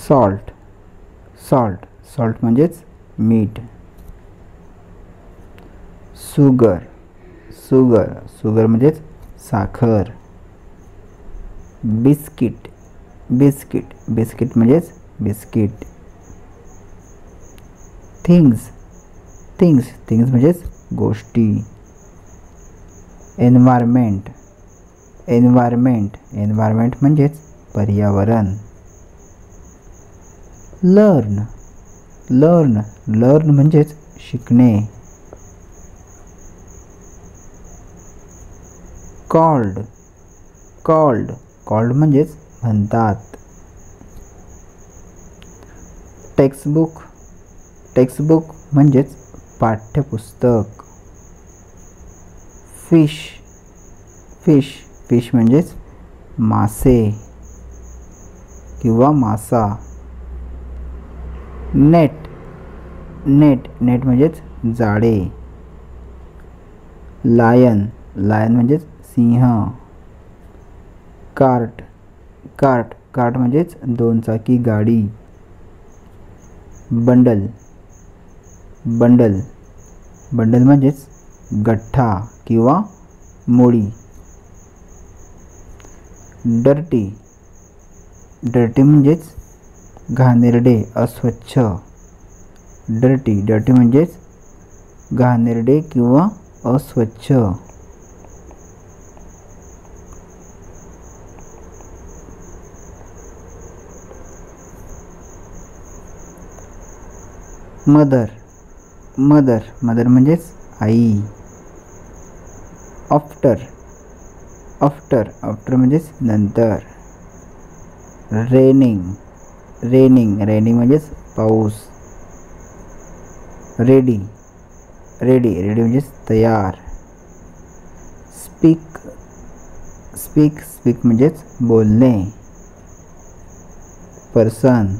Salt salt salt म्हणजेच मीठ. Sugar sugar sugar म्हणजेच साखर. बिस्किट बिस्किट बिस्किट म्हणजेच बिस्किट. थिंग्स थिंग्स थिंग्स म्हणजेच गोष्टी. एन्व्हायरमेंट एन्व्हायरमेंट एन्व्हायरमेंट म्हणजेच पर्यावरण. लर्न लर्न लर्न म्हणजेच शिकणे. कॉल्ड कॉल्ड कॉल्ड म्हणजेच म्हणतात. टेक्स्टबुक टेक्स्टबुक म्हणजेच पाठ्यपुस्तक. फिश फिश फिश म्हणजेच मासे किंवा मासा. नेट नेट नेट म्हणजेच जाळे. लायन लायन म्हणजेच सिंह. कार्ट कार्ट कार्ट म्हणजेच दोनचाकी गाडी. बंडल बंडल बंडल म्हणजेच गठ्ठा किंवा मोळी. डर्टी डर्टी म्हणजेच घाणेरडे अस्वच्छ. डर्टी डर्टी म्हणजेच घाणेरडे किंवा अस्वच्छ. मदर मदर मदर म्हणजेच आई. आफ्टर आफ्टर आफ्टर म्हणजेच नंतर. रेनिंग रेनिंग रेनिंग म्हणजेच पाऊस. रेडी रेडी रेडी म्हणजेच तयार. स्पीक स्पीक स्पीक म्हणजेच बोलणे. पर्सन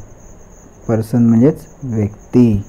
पर्सन म्हणजेच व्यक्ती.